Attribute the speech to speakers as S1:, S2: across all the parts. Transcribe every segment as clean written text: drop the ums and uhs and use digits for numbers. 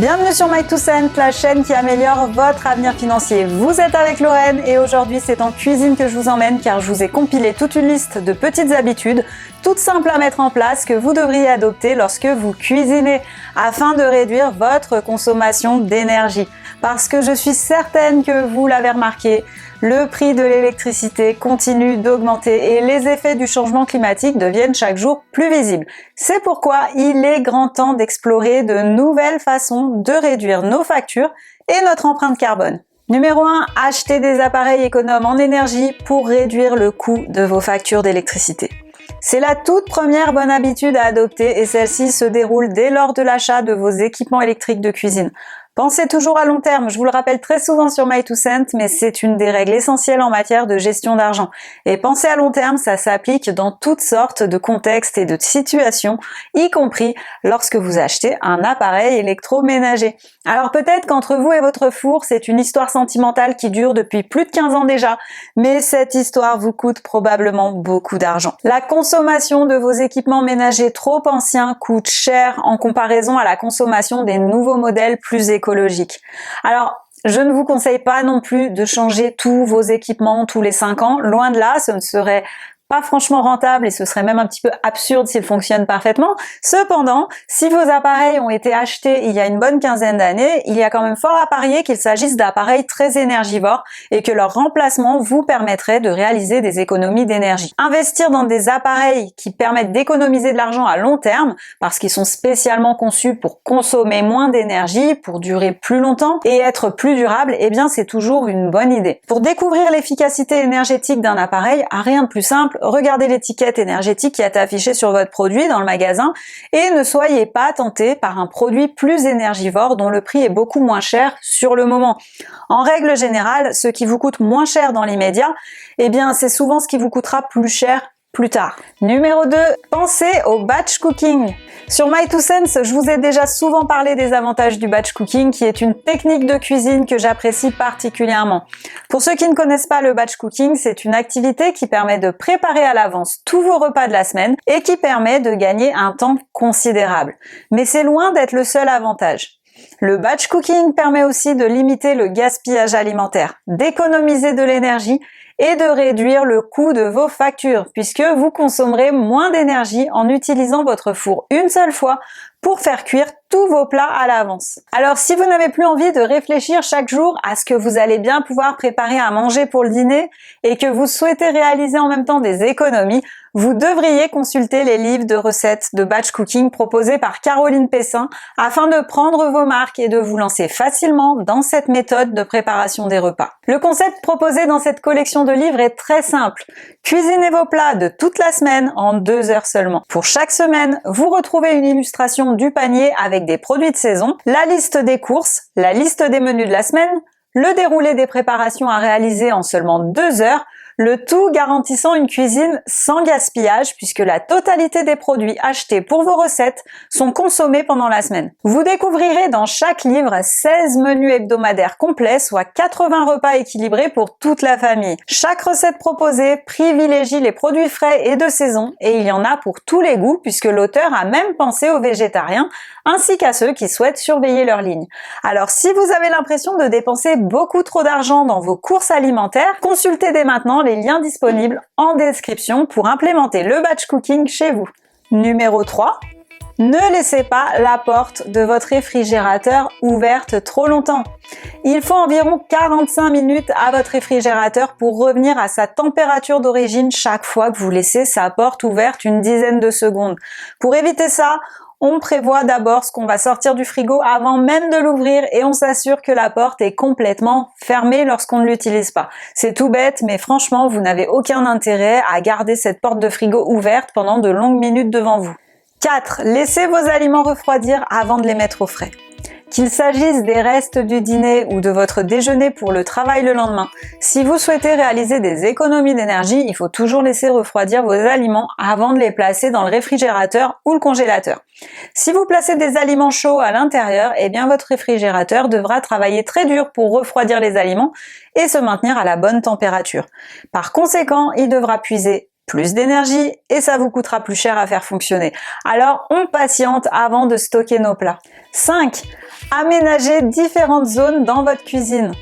S1: Bienvenue sur My 2 Cents, la chaîne qui améliore votre avenir financier. Vous êtes avec Lorraine et aujourd'hui c'est en cuisine que je vous emmène car je vous ai compilé toute une liste de petites habitudes, toutes simples à mettre en place que vous devriez adopter lorsque vous cuisinez afin de réduire votre consommation d'énergie. Parce que je suis certaine que vous l'avez remarqué, le prix de l'électricité continue d'augmenter et les effets du changement climatique deviennent chaque jour plus visibles. C'est pourquoi il est grand temps d'explorer de nouvelles façons de réduire nos factures et notre empreinte carbone. Numéro 1, achetez des appareils économes en énergie pour réduire le coût de vos factures d'électricité. C'est la toute première bonne habitude à adopter et celle-ci se déroule dès lors de l'achat de vos équipements électriques de cuisine. Pensez toujours à long terme, je vous le rappelle très souvent sur My 2 Cents, mais c'est une des règles essentielles en matière de gestion d'argent. Et penser à long terme, ça s'applique dans toutes sortes de contextes et de situations, y compris lorsque vous achetez un appareil électroménager. Alors peut-être qu'entre vous et votre four, c'est une histoire sentimentale qui dure depuis plus de 15 ans déjà, mais cette histoire vous coûte probablement beaucoup d'argent. La consommation de vos équipements ménagers trop anciens coûte cher en comparaison à la consommation des nouveaux modèles plus écologiques. Alors, je ne vous conseille pas non plus de changer tous vos équipements tous les 5 ans. Loin de là, ce ne serait pas franchement rentable et ce serait même un petit peu absurde s'ils fonctionnent parfaitement. Cependant, si vos appareils ont été achetés il y a une bonne quinzaine d'années, il y a quand même fort à parier qu'il s'agisse d'appareils très énergivores et que leur remplacement vous permettrait de réaliser des économies d'énergie. Investir dans des appareils qui permettent d'économiser de l'argent à long terme, parce qu'ils sont spécialement conçus pour consommer moins d'énergie, pour durer plus longtemps et être plus durables, eh bien c'est toujours une bonne idée. Pour découvrir l'efficacité énergétique d'un appareil, rien de plus simple, regardez l'étiquette énergétique qui est affichée sur votre produit dans le magasin et ne soyez pas tenté par un produit plus énergivore dont le prix est beaucoup moins cher sur le moment. En règle générale, ce qui vous coûte moins cher dans l'immédiat, eh bien c'est souvent ce qui vous coûtera plus cher plus tard. Numéro 2, pensez au batch cooking. Sur My 2 Cents, je vous ai déjà souvent parlé des avantages du batch cooking qui est une technique de cuisine que j'apprécie particulièrement. Pour ceux qui ne connaissent pas le batch cooking, c'est une activité qui permet de préparer à l'avance tous vos repas de la semaine et qui permet de gagner un temps considérable. Mais c'est loin d'être le seul avantage. Le batch cooking permet aussi de limiter le gaspillage alimentaire, d'économiser de l'énergie et de réduire le coût de vos factures puisque vous consommerez moins d'énergie en utilisant votre four une seule fois pour faire cuire tous vos plats à l'avance. Alors si vous n'avez plus envie de réfléchir chaque jour à ce que vous allez bien pouvoir préparer à manger pour le dîner et que vous souhaitez réaliser en même temps des économies, vous devriez consulter les livres de recettes de batch cooking proposés par Caroline Pessin afin de prendre vos marques et de vous lancer facilement dans cette méthode de préparation des repas. Le concept proposé dans cette collection de livres est très simple. Cuisinez vos plats de toute la semaine en 2 heures seulement. Pour chaque semaine, vous retrouvez une illustration du panier avec des produits de saison, la liste des courses, la liste des menus de la semaine, le déroulé des préparations à réaliser en seulement 2 heures, le tout garantissant une cuisine sans gaspillage puisque la totalité des produits achetés pour vos recettes sont consommés pendant la semaine. Vous découvrirez dans chaque livre 16 menus hebdomadaires complets, soit 80 repas équilibrés pour toute la famille. Chaque recette proposée privilégie les produits frais et de saison et il y en a pour tous les goûts puisque l'auteur a même pensé aux végétariens ainsi qu'à ceux qui souhaitent surveiller leur ligne. Alors si vous avez l'impression de dépenser beaucoup trop d'argent dans vos courses alimentaires, consultez dès maintenant les liens disponibles en description pour implémenter le batch cooking chez vous. Numéro 3. Ne laissez pas la porte de votre réfrigérateur ouverte trop longtemps. Il faut environ 45 minutes à votre réfrigérateur pour revenir à sa température d'origine chaque fois que vous laissez sa porte ouverte une dizaine de secondes. Pour éviter ça, on prévoit d'abord ce qu'on va sortir du frigo avant même de l'ouvrir et on s'assure que la porte est complètement fermée lorsqu'on ne l'utilise pas. C'est tout bête, mais franchement, vous n'avez aucun intérêt à garder cette porte de frigo ouverte pendant de longues minutes devant vous. 4. Laissez vos aliments refroidir avant de les mettre au frais. Qu'il s'agisse des restes du dîner ou de votre déjeuner pour le travail le lendemain, si vous souhaitez réaliser des économies d'énergie, il faut toujours laisser refroidir vos aliments avant de les placer dans le réfrigérateur ou le congélateur. Si vous placez des aliments chauds à l'intérieur, eh bien votre réfrigérateur devra travailler très dur pour refroidir les aliments et se maintenir à la bonne température. Par conséquent, il devra puiser plus d'énergie et ça vous coûtera plus cher à faire fonctionner. Alors on patiente avant de stocker nos plats. 5. Aménagez différentes zones dans votre cuisine.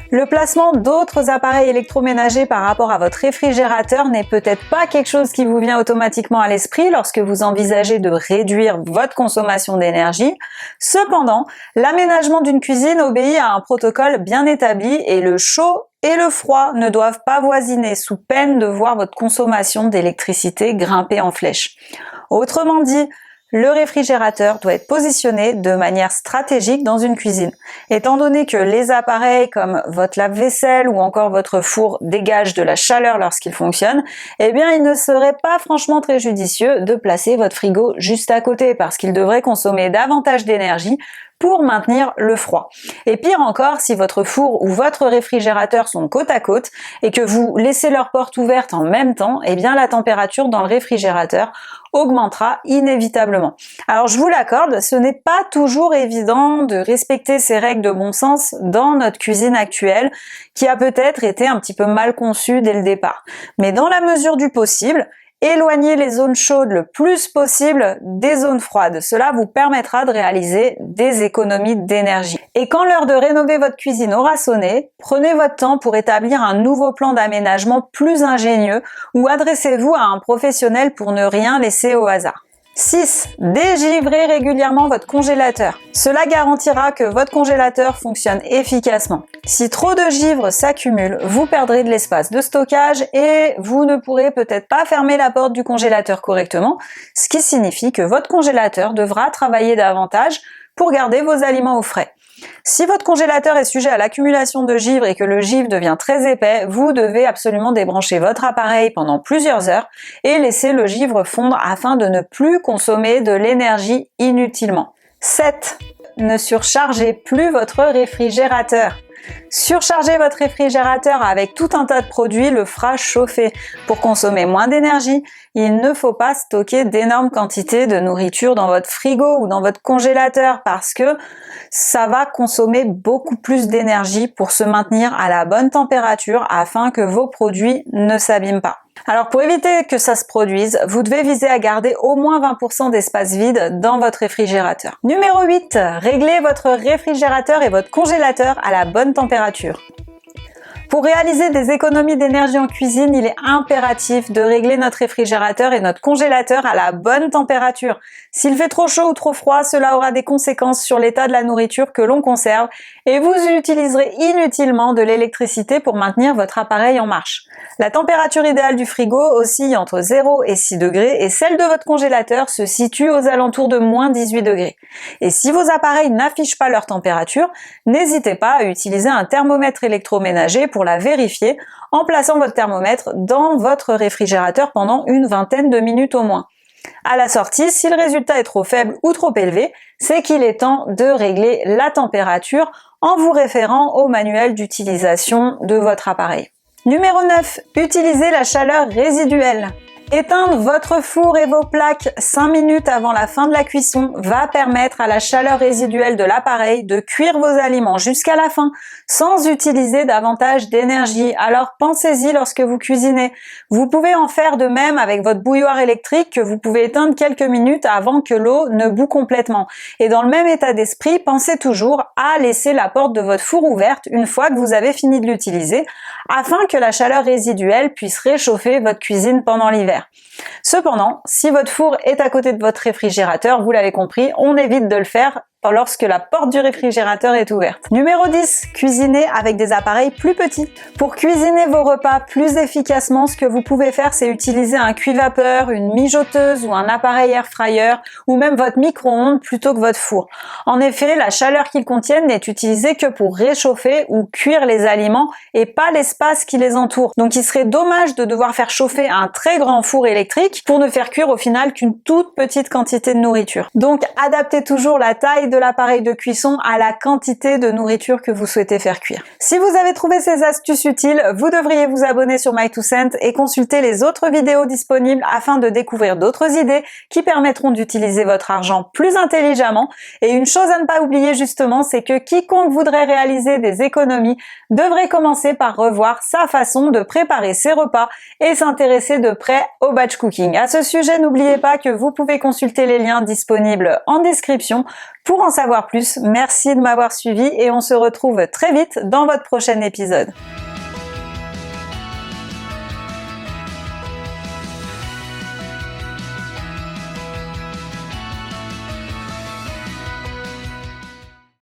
S1: Le placement d'autres appareils électroménagers par rapport à votre réfrigérateur n'est peut-être pas quelque chose qui vous vient automatiquement à l'esprit lorsque vous envisagez de réduire votre consommation d'énergie. Cependant, l'aménagement d'une cuisine obéit à un protocole bien établi et le chaud et le froid ne doivent pas voisiner sous peine de voir votre consommation d'électricité grimper en flèche. Autrement dit, le réfrigérateur doit être positionné de manière stratégique dans une cuisine. Étant donné que les appareils comme votre lave-vaisselle ou encore votre four dégagent de la chaleur lorsqu'ils fonctionnent, eh bien il ne serait pas franchement très judicieux de placer votre frigo juste à côté parce qu'il devrait consommer davantage d'énergie pour maintenir le froid. Et pire encore, si votre four ou votre réfrigérateur sont côte à côte et que vous laissez leurs portes ouvertes en même temps, eh bien la température dans le réfrigérateur augmentera inévitablement. Alors je vous l'accorde, ce n'est pas toujours évident de respecter ces règles de bon sens dans notre cuisine actuelle qui a peut-être été un petit peu mal conçue dès le départ. Mais dans la mesure du possible, éloignez les zones chaudes le plus possible des zones froides. Cela vous permettra de réaliser des économies d'énergie. Et quand l'heure de rénover votre cuisine aura sonné, prenez votre temps pour établir un nouveau plan d'aménagement plus ingénieux ou adressez-vous à un professionnel pour ne rien laisser au hasard. 6. Dégivrez régulièrement votre congélateur. Cela garantira que votre congélateur fonctionne efficacement. Si trop de givre s'accumule, vous perdrez de l'espace de stockage et vous ne pourrez peut-être pas fermer la porte du congélateur correctement, ce qui signifie que votre congélateur devra travailler davantage pour garder vos aliments au frais. Si votre congélateur est sujet à l'accumulation de givre et que le givre devient très épais, vous devez absolument débrancher votre appareil pendant plusieurs heures et laisser le givre fondre afin de ne plus consommer de l'énergie inutilement. 7. Ne surchargez plus votre réfrigérateur. Surcharger votre réfrigérateur avec tout un tas de produits le fera chauffer. Pour consommer moins d'énergie, il ne faut pas stocker d'énormes quantités de nourriture dans votre frigo ou dans votre congélateur parce que ça va consommer beaucoup plus d'énergie pour se maintenir à la bonne température afin que vos produits ne s'abîment pas. Alors pour éviter que ça se produise, vous devez viser à garder au moins 20% d'espace vide dans votre réfrigérateur. Numéro 8. Réglez votre réfrigérateur et votre congélateur à la bonne température. Pour réaliser des économies d'énergie en cuisine, il est impératif de régler notre réfrigérateur et notre congélateur à la bonne température. S'il fait trop chaud ou trop froid, cela aura des conséquences sur l'état de la nourriture que l'on conserve et vous utiliserez inutilement de l'électricité pour maintenir votre appareil en marche. La température idéale du frigo oscille entre 0 et 6 degrés et celle de votre congélateur se situe aux alentours de moins 18 degrés. Et si vos appareils n'affichent pas leur température, n'hésitez pas à utiliser un thermomètre électroménager pour la vérifier en plaçant votre thermomètre dans votre réfrigérateur pendant une vingtaine de minutes au moins. À la sortie, si le résultat est trop faible ou trop élevé, c'est qu'il est temps de régler la température en vous référant au manuel d'utilisation de votre appareil. Numéro 9. Utilisez la chaleur résiduelle. Éteindre votre four et vos plaques 5 minutes avant la fin de la cuisson va permettre à la chaleur résiduelle de l'appareil de cuire vos aliments jusqu'à la fin sans utiliser davantage d'énergie. Alors pensez-y lorsque vous cuisinez. Vous pouvez en faire de même avec votre bouilloire électrique que vous pouvez éteindre quelques minutes avant que l'eau ne bout complètement. Et dans le même état d'esprit, pensez toujours à laisser la porte de votre four ouverte une fois que vous avez fini de l'utiliser afin que la chaleur résiduelle puisse réchauffer votre cuisine pendant l'hiver. Cependant, si votre four est à côté de votre réfrigérateur, vous l'avez compris, on évite de le faire lorsque la porte du réfrigérateur est ouverte. Numéro 10. Cuisiner avec des appareils plus petits. Pour cuisiner vos repas plus efficacement, ce que vous pouvez faire, c'est utiliser un cuit-vapeur, une mijoteuse ou un appareil air fryer ou même votre micro-ondes plutôt que votre four. En effet, la chaleur qu'ils contiennent n'est utilisée que pour réchauffer ou cuire les aliments et pas l'espace qui les entoure. Donc il serait dommage de devoir faire chauffer un très grand four électrique pour ne faire cuire au final qu'une toute petite quantité de nourriture. Donc adaptez toujours la taille de l'appareil de cuisson à la quantité de nourriture que vous souhaitez faire cuire. Si vous avez trouvé ces astuces utiles, vous devriez vous abonner sur My2Cent et consulter les autres vidéos disponibles afin de découvrir d'autres idées qui permettront d'utiliser votre argent plus intelligemment. Et une chose à ne pas oublier justement, c'est que quiconque voudrait réaliser des économies devrait commencer par revoir sa façon de préparer ses repas et s'intéresser de près au batch cooking. À ce sujet, n'oubliez pas que vous pouvez consulter les liens disponibles en description Pour en savoir plus, merci de m'avoir suivi et on se retrouve très vite dans votre prochain épisode.